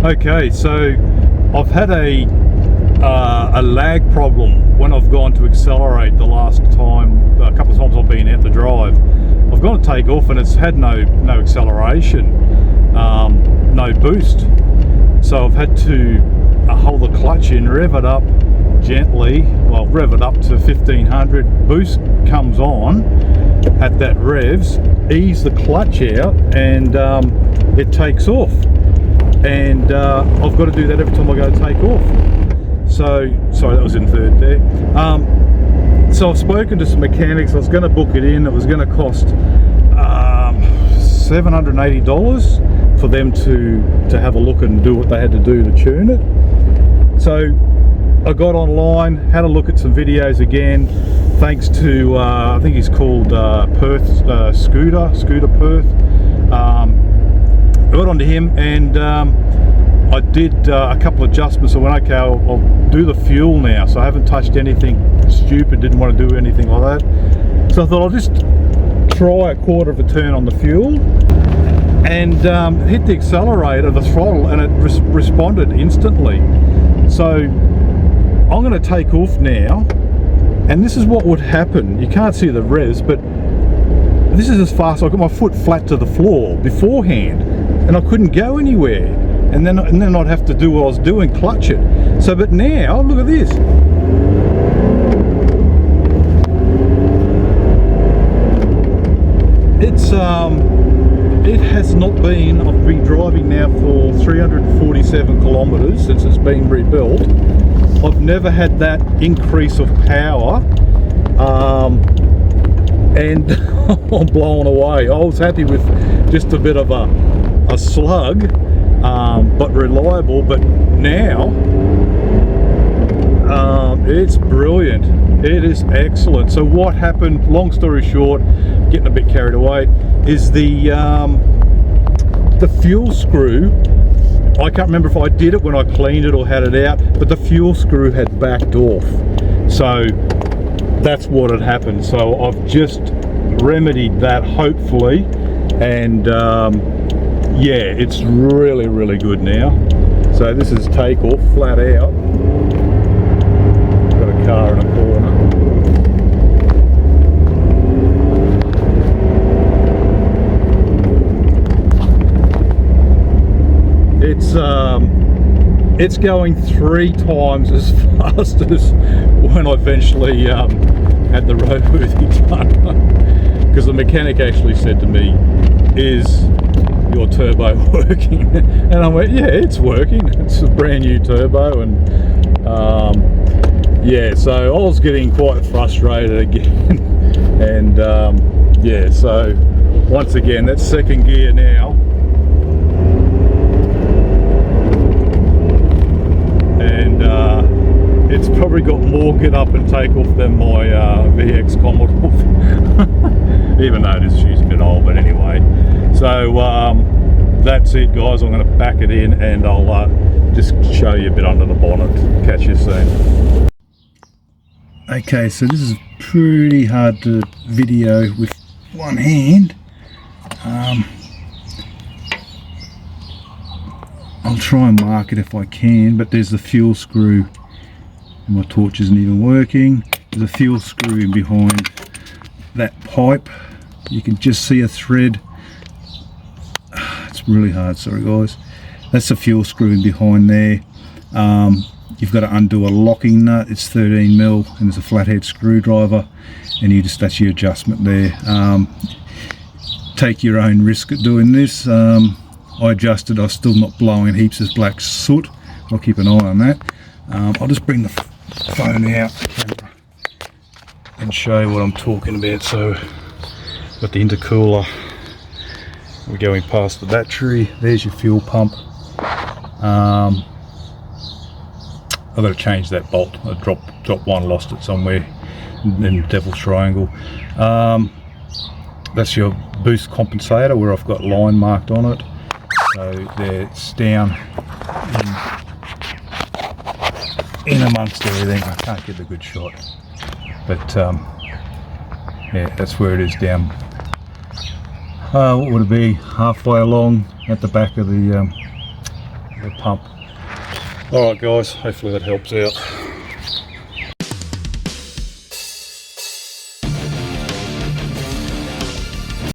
Okay, so I've had a lag problem when I've gone to accelerate the last time, a couple of times I've been out to drive. I've gone to take off and it's had no acceleration, no boost. So I've had to hold the clutch in, rev it up gently, well, rev it up to 1500, boost comes on at that revs, ease the clutch out, and it takes off. And I've got to do that every time I go to take off. So, sorry, that was in third there. So I've spoken to some mechanics. I was going to book it in. It was going to cost $780 for them to have a look and do what they had to do to tune it. So I got online, had a look at some videos again, thanks to I think he's called Perth Scooter Perth. I got onto him and I did a couple of adjustments. I went, okay, I'll do the fuel now. So I haven't touched anything stupid, didn't want to do anything like that. So I thought I'll just try a quarter of a turn on the fuel and hit the accelerator, the throttle, and it responded instantly. So I'm going to take off now, and this is what would happen. You can't see the revs, but this is as fast. I got my foot flat to the floor beforehand, and I couldn't go anywhere. And then I'd have to do what I was doing, clutch it. So, but now look at this. It's it has not been. I've been driving now for 347 kilometers since it's been rebuilt. I've never had that increase of power, and I'm blown away. I was happy with just a bit of a slug, but reliable. But now it's brilliant. It is excellent. So what happened, long story short, getting a bit carried away, is the fuel screw. I can't remember if I did it when I cleaned it or had it out, but the fuel screw had backed off. So that's what had happened. So I've just remedied that, hopefully, and yeah, it's really good now. So this is takeoff, flat out. Got a car in a corner. It's going 3 times as fast as when I eventually had the roadworthy done. Because the mechanic actually said to me, "Is your turbo working?" And I went, "Yeah, it's working. It's a brand new turbo." And yeah, so I was getting quite frustrated again. And yeah, so once again, that's second gear now. It's probably got more get up and take off than my VX Commodore, even though she's a bit old, but anyway. So that's it, guys. I'm going to back it in and I'll just show you a bit under the bonnet. Catch you soon. Okay, so this is pretty hard to video with one hand. I'll try and mark it if I can, but there's the fuel screw. My torch isn't even working. There's a fuel screw in behind that pipe. You can just see a thread. It's really hard, sorry guys. That's the fuel screw in behind there. You've got to undo a locking nut. It's 13mm and there's a flathead screwdriver, and that's your adjustment there. Take your own risk at doing this. I adjusted. I'm still not blowing heaps of black soot. I'll keep an eye on that. I'll just bring the phone out, the camera, and show you what I'm talking about. So got the intercooler, we're going past the battery, there's your fuel pump. I've got to change that bolt. I dropped one, lost it somewhere in Devil's Triangle. That's your boost compensator where I've got line marked on it. So there, it's down in amongst everything. I can't get a good shot, but yeah, that's where it is, down what would it be, halfway along at the back of the the pump. Alright guys, hopefully that helps out.